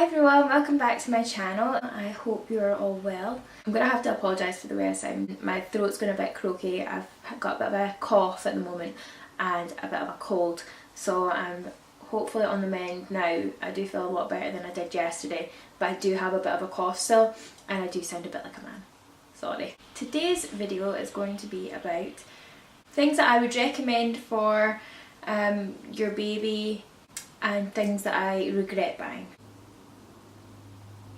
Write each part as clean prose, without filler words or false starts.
Hi everyone, welcome back to my channel. I hope you're all well. I'm going to have to apologise for the way I sound. My throat's going a bit croaky. I've got a bit of a cough at the moment and a bit of a cold. So I'm hopefully on the mend now. I do feel a lot better than I did yesterday, but I do have a bit of a cough still and I do sound a bit like a man. Sorry. Today's video is going to be about things that I would recommend for your baby and things that I regret buying.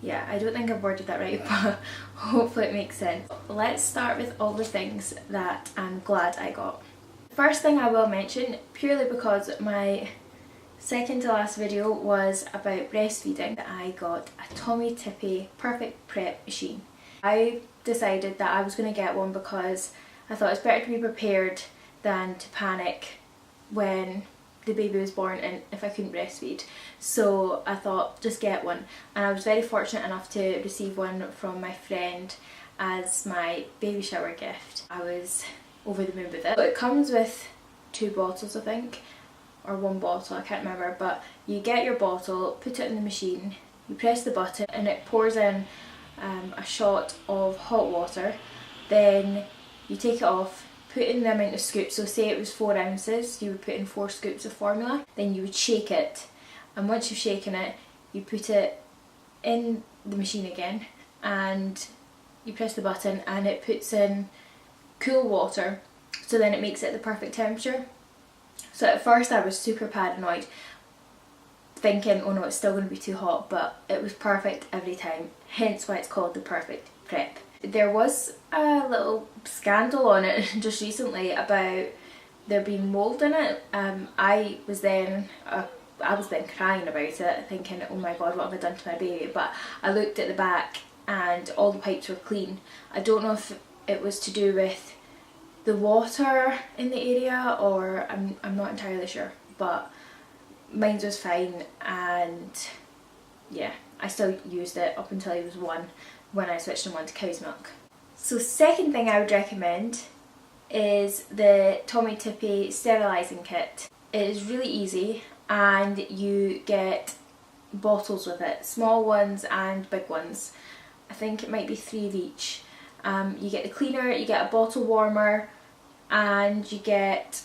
Yeah, I don't think I've worded that right, but hopefully it makes sense. Let's start with all the things that I'm glad I got. First thing I will mention, purely because my second to last video was about breastfeeding, that I got a Tippee Perfect Prep machine. I decided that I was going to get one because I thought it's better to be prepared than to panic when the baby was born and if I couldn't breastfeed. So I thought just get one, and I was very fortunate enough to receive one from my friend as my baby shower gift. I was over the moon with it. So it comes with 2 bottles I think, or 1 bottle, I can't remember, but you get your bottle, put it in the machine, you press the button and it pours in a shot of hot water, then you take it off, put in the amount of scoops. So say it was 4 ounces, you would put in 4 scoops of formula, then you would shake it, and once you've shaken it you put it in the machine again and you press the button and it puts in cool water, so then it makes it the perfect temperature. So at first I was super paranoid, thinking oh no, it's still going to be too hot, but it was perfect every time, hence why it's called the Perfect Prep. There was a little scandal on it just recently about there being mould in it. I was then crying about it, thinking oh my god, what have I done to my baby, but I looked at the back and all the pipes were clean. I don't know if it was to do with the water in the area, or I'm not entirely sure, but mine was fine, and yeah, I still used it up until he was 1 when I switched him on to cow's milk. So second thing I would recommend is the Tippee Sterilizing Kit. It is really easy and you get bottles with it, small ones and big ones. I think it might be 3 of each. You get the cleaner, you get a bottle warmer, and you get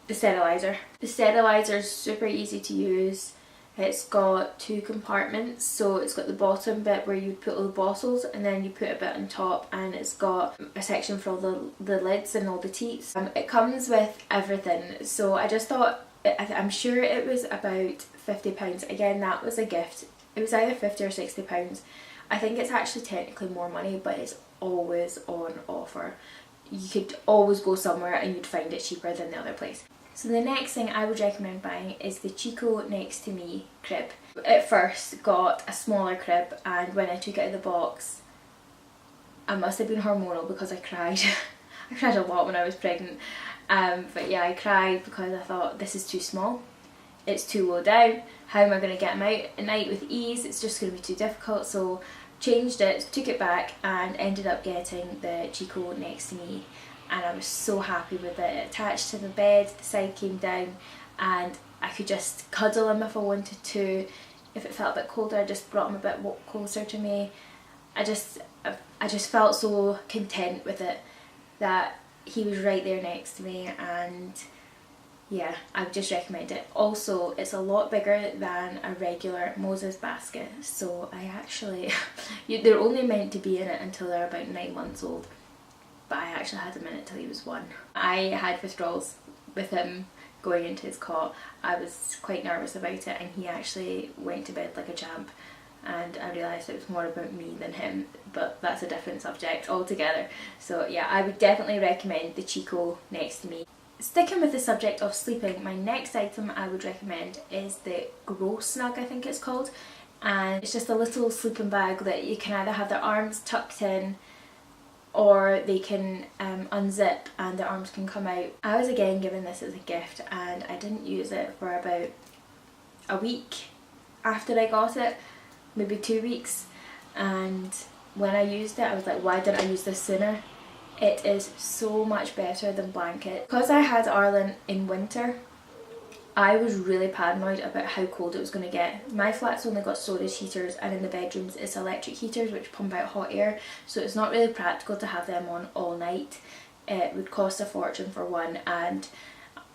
the sterilizer. The sterilizer is super easy to use. It's got 2 compartments, so it's got the bottom bit where you put all the bottles, and then you put a bit on top, and it's got a section for all the lids and all the teats. It comes with everything, so I just thought, I'm sure it was about £50. Again, that was a gift. It was either £50 or £60. I think it's actually technically more money, but it's always on offer. You could always go somewhere and you'd find it cheaper than the other place. So the next thing I would recommend buying is the Chico Next to Me crib. At first got a smaller crib, and when I took it out of the box, I must have been hormonal because I cried. I cried a lot when I was pregnant. But yeah, I cried because I thought this is too small. It's too low down. How am I going to get him out at night with ease? It's just going to be too difficult. So changed it, took it back, and ended up getting the Chico Next to Me. And I was so happy with it. It attached to the bed, the side came down, and I could just cuddle him if I wanted to. If it felt a bit colder, I just brought him a bit closer to me. I just felt so content with it that he was right there next to me, and yeah, I would just recommend it. Also, it's a lot bigger than a regular Moses basket, so I actually, they're only meant to be in it until they're about 9 months old. But I actually had him in it till he was 1. I had withdrawals with him going into his cot. I was quite nervous about it, and he actually went to bed like a champ, and I realised it was more about me than him, but that's a different subject altogether. So yeah, I would definitely recommend the Chico Next to Me. Sticking with the subject of sleeping, my next item I would recommend is the Grow Snug, I think it's called, and it's just a little sleeping bag that you can either have their arms tucked in, or they can unzip and the arms can come out. I was again given this as a gift, and I didn't use it for about a week after I got it, maybe 2 weeks, and when I used it I was like, why didn't I use this sooner? It is so much better than blanket. Because I had Arlen in winter, I was really paranoid about how cold it was going to get. My flat's only got storage heaters, and in the bedrooms it's electric heaters which pump out hot air, so it's not really practical to have them on all night. It would cost a fortune for one, and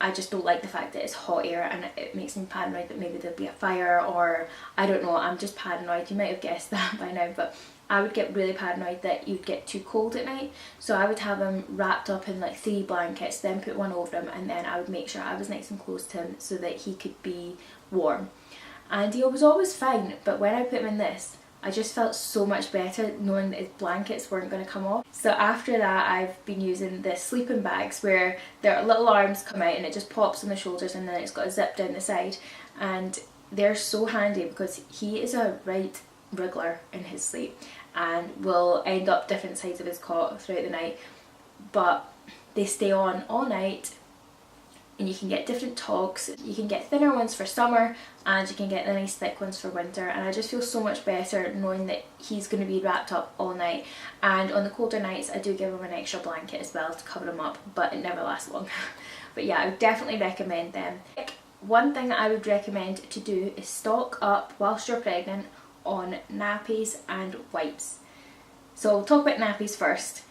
I just don't like the fact that it's hot air, and it makes me paranoid that maybe there'll be a fire, or I don't know, I'm just paranoid. You might have guessed that by now, but I would get really paranoid that you'd get too cold at night, so I would have him wrapped up in like 3 blankets, then put one over him, and then I would make sure I was nice and close to him so that he could be warm. And he was always fine, but when I put him in this, I just felt so much better knowing that his blankets weren't going to come off. So after that, I've been using the sleeping bags where their little arms come out and it just pops on the shoulders, and then it's got a zip down the side, and they're so handy because he is a right wriggler in his sleep and will end up different sides of his cot throughout the night, but they stay on all night, and you can get different togs. You can get thinner ones for summer, and you can get the nice thick ones for winter, and I just feel so much better knowing that he's going to be wrapped up all night. And on the colder nights I do give him an extra blanket as well to cover him up, but it never lasts long. But yeah, I would definitely recommend them. One thing that I would recommend to do is stock up whilst you're pregnant on nappies and wipes. So I'll talk about nappies first.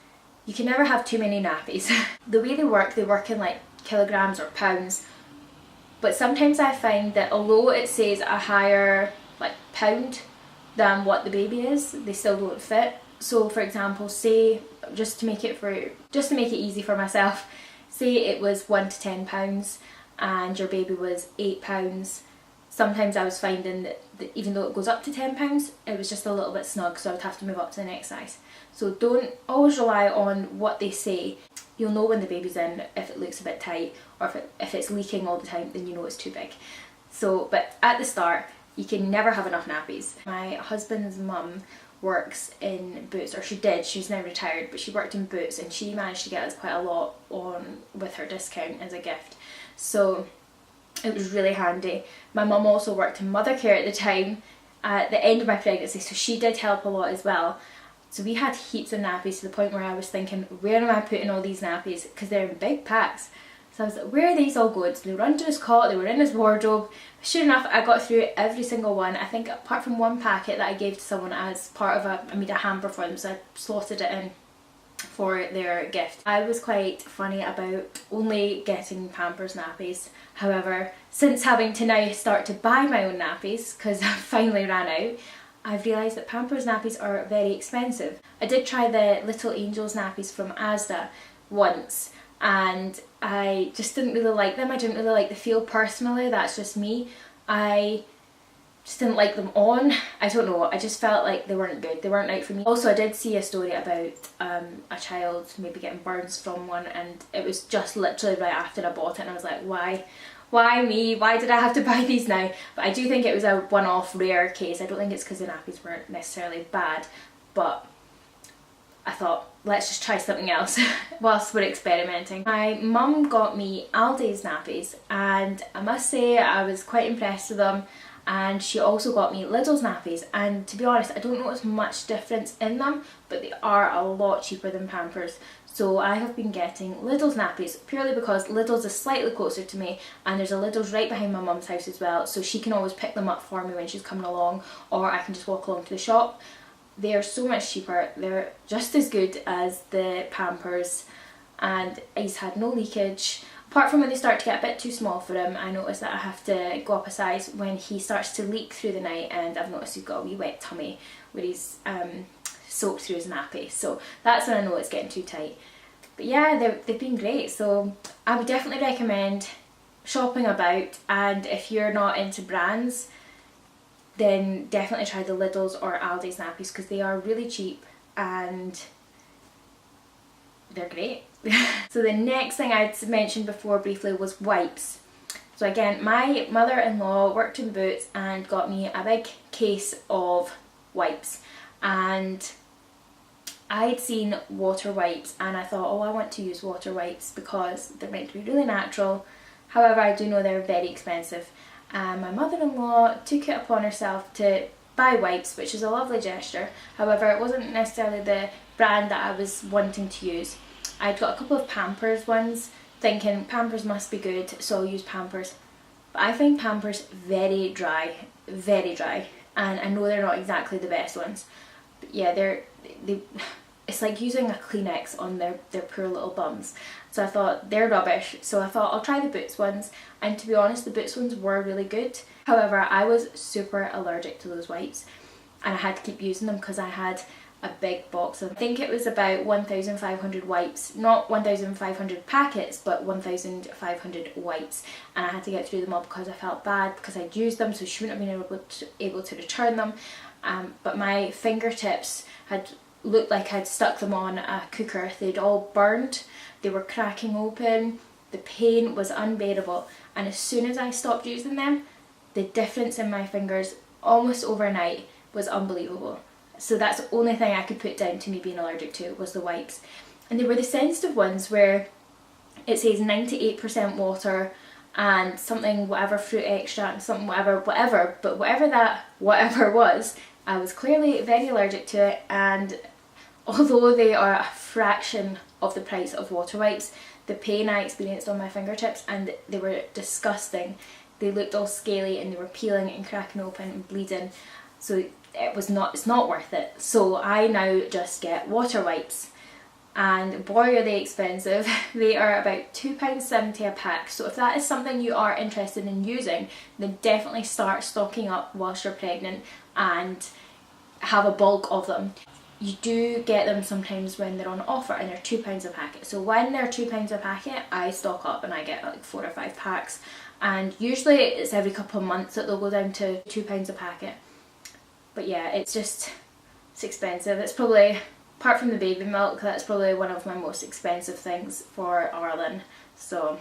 You can never have too many nappies. The way they work in like kilograms or pounds, but sometimes I find that although it says a higher like pound than what the baby is, they still don't fit. So for example, say, just to make it easy for myself, say it was 1 to 10 pounds and your baby was 8 pounds. Sometimes I was finding that even though it goes up to 10 pounds, it was just a little bit snug, so I would have to move up to the next size. So don't always rely on what they say. You'll know when the baby's in if it looks a bit tight, or if it's leaking all the time, then you know it's too big. So, but at the start, you can never have enough nappies. My husband's mum works in Boots, or she did, she's now retired, but she worked in Boots, and she managed to get us quite a lot on with her discount as a gift. So it was really handy. My mum also worked in mother care at the time, at the end of my pregnancy, so she did help a lot as well. So we had heaps of nappies, to the point where I was thinking, where am I putting all these nappies? Because they're in big packs. So I was like, where are these all going? So they were under his cot, they were in his wardrobe. Sure enough, I got through every single one. I think apart from one packet that I gave to someone as part of I made a hamper for them, so I slotted it in for their gift. I was quite funny about only getting Pampers nappies. However, since having to now start to buy my own nappies, because I finally ran out, I've realised that Pampers nappies are very expensive. I did try the Little Angels nappies from Asda once, and I just didn't really like them. I didn't really like the feel personally, that's just me. I just didn't like them on. I don't know, I just felt like they weren't good, they weren't right for me. Also, I did see a story about a child maybe getting burns from one, and it was just literally right after I bought it, and I was like, why me? Why did I have to buy these now? But I do think it was a one-off rare case. I don't think it's because the nappies weren't necessarily bad, but I thought, let's just try something else whilst we're experimenting. My mum got me Aldi's nappies, and I must say I was quite impressed with them. And she also got me Lidl's nappies, and to be honest, I don't notice much difference in them, but they are a lot cheaper than Pampers. So I have been getting Lidl's nappies purely because Lidl's is slightly closer to me, and there's a Lidl's right behind my mum's house as well, so she can always pick them up for me when she's coming along, or I can just walk along to the shop. They are so much cheaper, they're just as good as the Pampers, and he's had no leakage. Apart from when they start to get a bit too small for him, I notice that I have to go up a size when he starts to leak through the night, and I've noticed he's got a wee wet tummy where he's soaked through his nappy, so that's when I know it's getting too tight. But yeah, they've been great, so I would definitely recommend shopping about, and if you're not into brands, then definitely try the Lidl's or Aldi's nappies, because they are really cheap and they're great. So the next thing I'd mentioned before briefly was wipes. So again, my mother-in-law worked in Boots and got me a big case of wipes, and I'd seen water wipes and I thought, oh, I want to use water wipes because they're meant to be really natural. However, I do know they're very expensive, and my mother-in-law took it upon herself to buy wipes, which is a lovely gesture. However, it wasn't necessarily the brand that I was wanting to use. I'd got a couple of Pampers ones, thinking Pampers must be good, so I'll use Pampers. But I find Pampers very dry, and I know they're not exactly the best ones. But yeah, they it's like using a Kleenex on their poor little bums. So I thought they're rubbish, so I thought I'll try the Boots ones, and to be honest the Boots ones were really good. However, I was super allergic to those wipes and I had to keep using them because I had a big box of, I think it was about 1,500 wipes, not 1,500 packets but 1,500 wipes, and I had to get through them all because I felt bad because I'd used them, so she wouldn't have been able to return them. But my fingertips had looked like I'd stuck them on a cooker. They'd all burned, they were cracking open, the pain was unbearable, and as soon as I stopped using them, the difference in my fingers almost overnight was unbelievable. So that's the only thing I could put down to me being allergic to was the wipes. And they were the sensitive ones where it says 98% water and something whatever fruit extract, something whatever, but whatever that whatever was, I was clearly very allergic to it, and although they are a fraction of the price of water wipes, the pain I experienced on my fingertips, and they were disgusting. They looked all scaly and they were peeling and cracking open and bleeding, so it's not worth it. So I now just get water wipes, and boy are they expensive. They are about £2.70 a pack, so if that is something you are interested in using, then definitely start stocking up whilst you're pregnant and have a bulk of them. You do get them sometimes when they're on offer and they're £2 a packet. So when they're £2 a packet, I stock up and I get like 4 or 5 packs. And usually it's every couple of months that they'll go down to £2 a packet. But yeah, it's expensive. It's probably, apart from the baby milk, that's probably one of my most expensive things for Arlen. So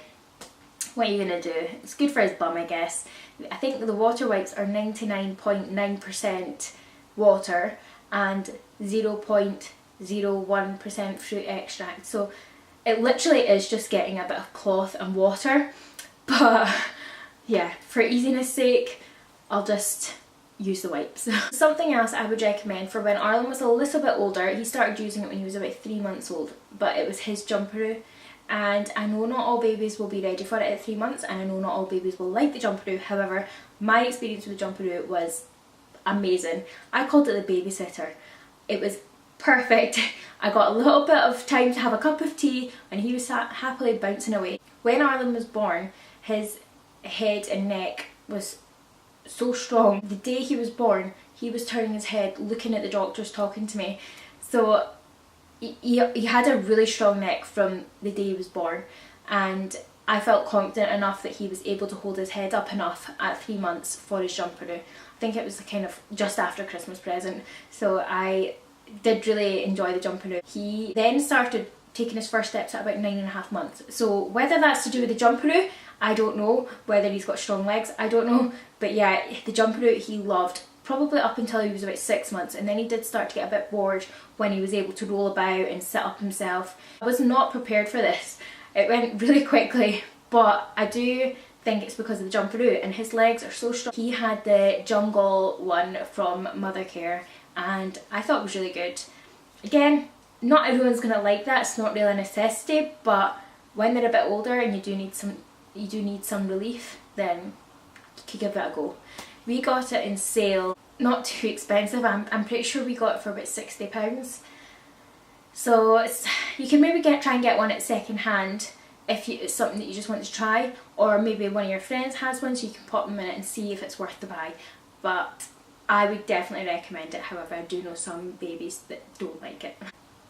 what are you gonna do? It's good for his bum, I guess. I think the water wipes are 99.9% water and 0.01% fruit extract, so it literally is just getting a bit of cloth and water. But yeah, for easiness sake, I'll just use the wipes. Something else I would recommend for when Arlen was a little bit older, he started using it when he was about 3 months old, but it was his jumperoo. And I know not all babies will be ready for it at 3 months, and I know not all babies will like the jumperoo. However, my experience with the jumperoo was amazing. I called it the babysitter. It was perfect. I got a little bit of time to have a cup of tea and he was sat happily bouncing away. When Arlen was born, his head and neck was so strong. The day he was born, he was turning his head, looking at the doctors, talking to me. So he had a really strong neck from the day he was born, and I felt confident enough that he was able to hold his head up enough at 3 months for his jumperoo. I think it was kind of just after Christmas present, so I did really enjoy the jumperoo. He then started taking his first steps at about 9.5 months. So whether that's to do with the jumperoo, I don't know. Whether he's got strong legs, I don't know. But yeah, the jumperoo he loved, probably up until he was about 6 months, and then he did start to get a bit bored when he was able to roll about and sit up himself. I was not prepared for this. It went really quickly, but I do think it's because of the jumperoo, and his legs are so strong. He had the jungle one from Mothercare, and I thought it was really good. Again, not everyone's gonna like that. It's not really a necessity, but when they're a bit older and you do need some relief, then you could give it a go. We got it in sale, not too expensive. I'm pretty sure we got it for about £60. So you can maybe try and get one at second hand if it's something that you just want to try, or maybe one of your friends has one, so you can pop them in it and see if it's worth the buy. But I would definitely recommend it. However, I do know some babies that don't like it.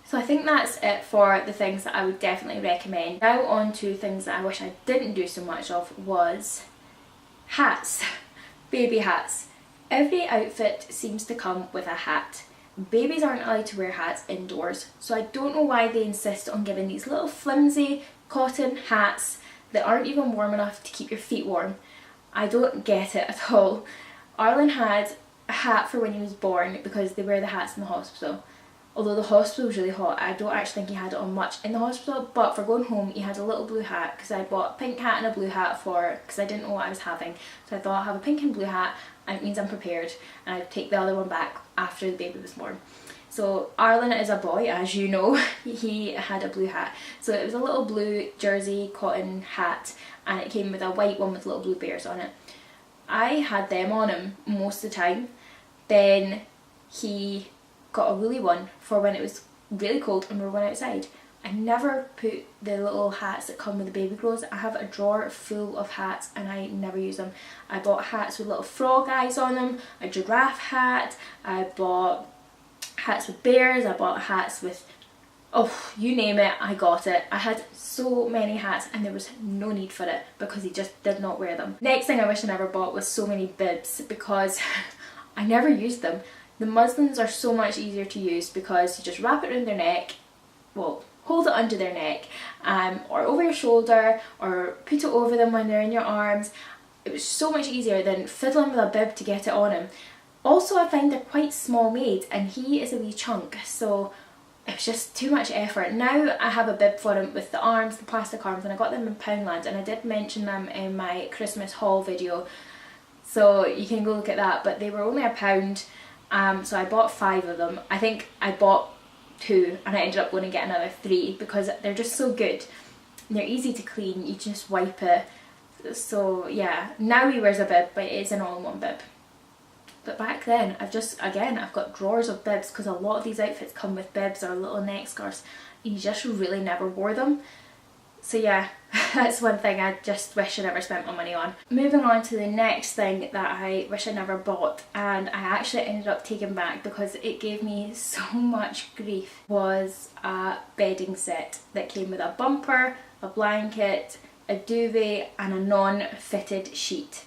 So I think that's it for the things that I would definitely recommend. Now on to things that I wish I didn't do so much of, was hats. Baby hats. Every outfit seems to come with a hat. Babies aren't allowed to wear hats indoors, so I don't know why they insist on giving these little flimsy cotton hats that aren't even warm enough to keep your feet warm. I don't get it at all. Arlen had a hat for when he was born because they wear the hats in the hospital. Although the hospital was really hot, I don't actually think he had it on much in the hospital, but for going home he had a little blue hat, because I bought a pink hat and a blue hat because I didn't know what I was having. So I thought I'll have a pink and blue hat and it means I'm prepared, and I'd take the other one back after the baby was born. So Arlen is a boy, as you know. He had a blue hat. So it was a little blue jersey cotton hat, and it came with a white one with little blue bears on it. I had them on him most of the time. Then he got a woolly one for when it was really cold and we were going outside. I never put the little hats that come with the baby clothes. I have a drawer full of hats and I never use them. I bought hats with little frog eyes on them, a giraffe hat, I bought hats with bears, I bought hats with, oh, you name it, I got it. I had so many hats and there was no need for it because he just did not wear them. Next thing I wish I never bought was so many bibs because I never used them. The muslins are so much easier to use because you just wrap it around their neck, well, hold it under their neck, or over your shoulder, or put it over them when they're in your arms. It was so much easier than fiddling with a bib to get it on him. Also, I find they're quite small made and he is a wee chunk, so it was just too much effort. Now I have a bib for him with the arms, the plastic arms, and I got them in Poundland, and I did mention them in my Christmas haul video, so you can go look at that, but they were only £1, so I bought 5 of them. I think I bought 2 and I ended up going to get another 3 because they're just so good. They're easy to clean, you just wipe it. So yeah, now he wears a bib, but it is an all-in-one bib. But back then, I've got drawers of bibs because a lot of these outfits come with bibs or little neck scarves and you just really never wore them. So yeah, that's one thing I just wish I never spent my money on. Moving on to the next thing that I wish I never bought, and I actually ended up taking back because it gave me so much grief, was a bedding set that came with a bumper, a blanket, a duvet and a non-fitted sheet.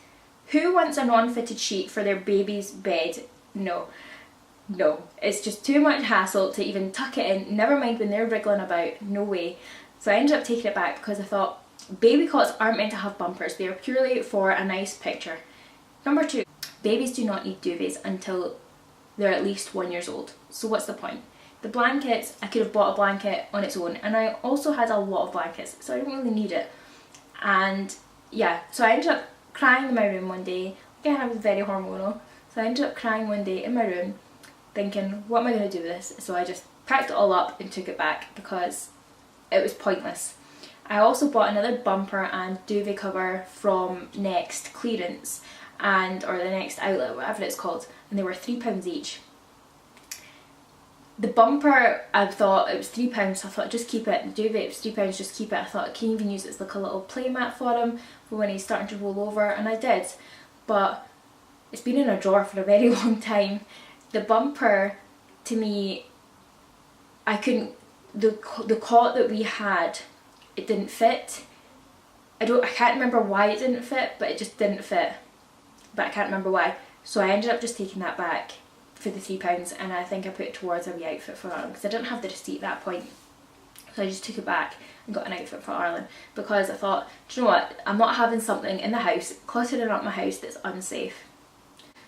Who wants a non-fitted sheet for their baby's bed? No. No. It's just too much hassle to even tuck it in, never mind when they're wriggling about, no way. So I ended up taking it back because I thought baby cots aren't meant to have bumpers, they are purely for a nice picture. Number 2, babies do not need duvets until they're at least 1 year old, so what's the point? The blankets, I could have bought a blanket on its own, and I also had a lot of blankets, so I didn't really need it. And yeah, so I ended up crying in my room one day. Again, I was very hormonal, so I ended up crying one day in my room thinking, what am I going to do with this? So I just packed it all up and took it back because it was pointless. I also bought another bumper and duvet cover from Next Clearance, or the Next Outlet, whatever it's called, and they were £3 each. The bumper, I thought it was £3, so I thought just keep it. The duvet, it was £3, just keep it. I thought I can even use it as like a little play mat for him for when he's starting to roll over, and I did. But it's been in a drawer for a very long time. The bumper, to me, I couldn't, the cot that we had, it didn't fit. I can't remember why it didn't fit, but it just didn't fit. But I can't remember why. So I ended up just taking that back for the £3, and I think I put it towards a wee outfit for Arlen because I didn't have the receipt at that point. So I just took it back and got an outfit for Arlen because I thought, do you know what, I'm not having something in the house, cluttering up my house that's unsafe.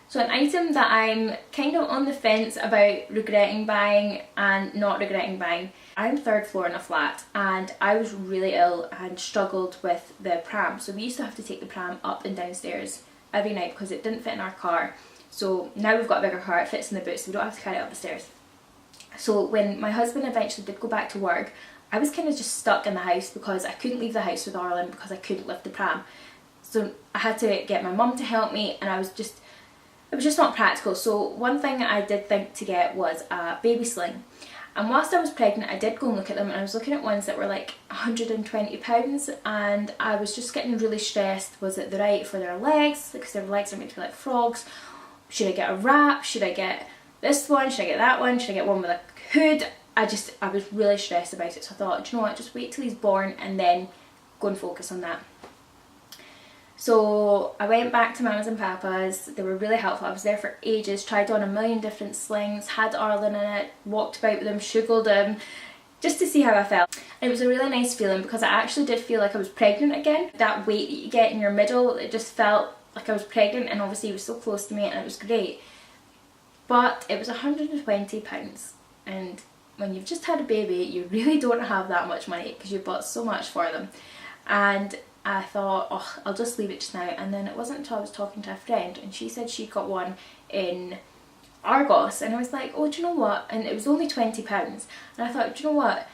So an item that I'm kind of on the fence about regretting buying and not regretting buying. I'm 3rd floor in a flat and I was really ill and struggled with the pram. So we used to have to take the pram up and downstairs every night because it didn't fit in our car. So now we've got a bigger car, it fits in the boot, so we don't have to carry it up the stairs. So when my husband eventually did go back to work, I was kind of just stuck in the house because I couldn't leave the house with Arlen because I couldn't lift the pram. So I had to get my mum to help me, and it was just not practical. So one thing I did think to get was a baby sling. And whilst I was pregnant, I did go and look at them, and I was looking at ones that were like £120, and I was just getting really stressed. Was it the right for their legs? Because their legs are meant to be like frogs. Should I get a wrap? Should I get this one? Should I get that one? Should I get one with a hood? I was really stressed about it, so I thought, do you know what, just wait till he's born and then go and focus on that. So I went back to Mama's and Papa's. They were really helpful. I was there for ages, tried on a million different slings, had Arlen in it, walked about with him, sugarled him, just to see how I felt. And it was a really nice feeling because I actually did feel like I was pregnant again. That weight that you get in your middle, it just felt like I was pregnant, and obviously he was so close to me and it was great. But it was £120, and when you've just had a baby you really don't have that much money because you bought so much for them. And I thought, oh, I'll just leave it just now. And then it wasn't until I was talking to a friend and she said she got one in Argos, and I was like, oh, do you know what, and it was only £20, and I thought, do you know what,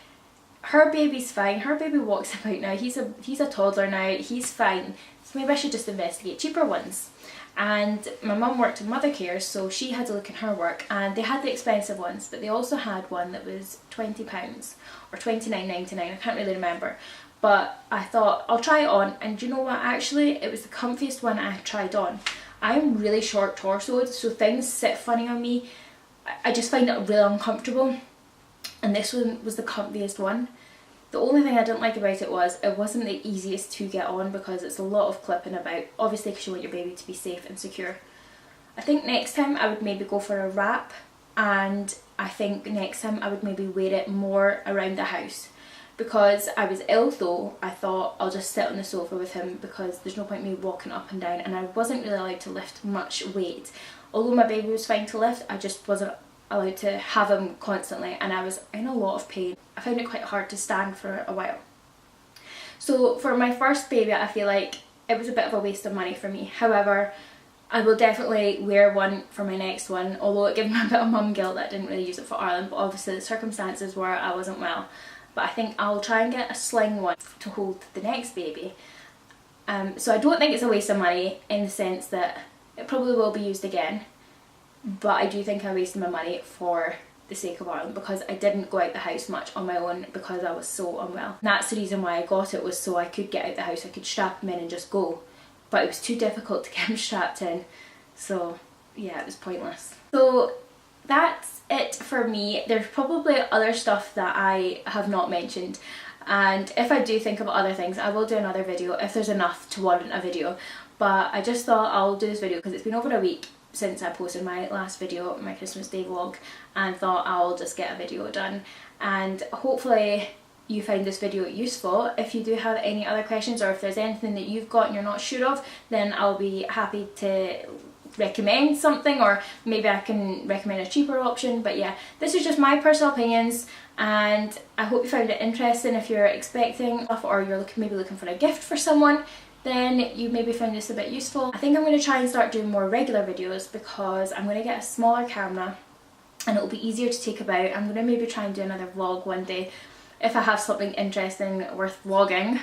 her baby's fine, her baby walks about now, he's a toddler now, he's fine, so maybe I should just investigate cheaper ones. And my mum worked in mother care, so she had a look in her work, and they had the expensive ones, but they also had one that was £20 or £29.99, I can't really remember. But I thought, I'll try it on, and you know what, actually it was the comfiest one I tried on. I'm really short torsoed, so things sit funny on me. I just find it really uncomfortable, and this one was the comfiest one. The only thing I didn't like about it was it wasn't the easiest to get on because it's a lot of clipping about, obviously because you want your baby to be safe and secure. I think next time I would maybe go for a wrap, and I think next time I would maybe wear it more around the house. Because I was ill though, I thought I'll just sit on the sofa with him because there's no point me walking up and down, and I wasn't really allowed to lift much weight. Although my baby was fine to lift, I just wasn't allowed to have him constantly, and I was in a lot of pain. I found it quite hard to stand for a while. So for my first baby, I feel like it was a bit of a waste of money for me. However, I will definitely wear one for my next one, although it gave me a bit of mum guilt that I didn't really use it for Ireland, but obviously the circumstances were I wasn't well. But I think I'll try and get a Sling one to hold the next baby. So I don't think it's a waste of money in the sense that it probably will be used again, but I do think I wasted my money for the sake of Ireland because I didn't go out the house much on my own because I was so unwell. And that's the reason why I got it, was so I could get out the house, I could strap him in and just go. But it was too difficult to get him strapped in, so yeah, it was pointless. So that's it for me. There's probably other stuff that I have not mentioned, and if I do think of other things I will do another video if there's enough to warrant a video, but I just thought I'll do this video because it's been over a week since I posted my last video, my Christmas Day vlog, and thought I'll just get a video done. And hopefully you find this video useful. If you do have any other questions, or if there's anything that you've got and you're not sure of, then I'll be happy to recommend something, or maybe I can recommend a cheaper option. But yeah, this is just my personal opinions, and I hope you found it interesting. If you're expecting stuff, or you're maybe looking for a gift for someone, then you maybe find this a bit useful. I think I'm going to try and start doing more regular videos because I'm going to get a smaller camera and it'll be easier to take about. I'm going to maybe try and do another vlog one day if I have something interesting worth vlogging,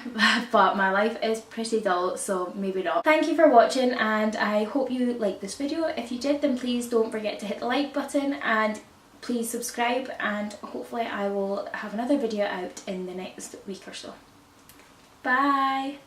but my life is pretty dull, so maybe not. Thank you for watching, and I hope you liked this video. If you did, then please don't forget to hit the like button, and please subscribe, and hopefully I will have another video out in the next week or so. Bye!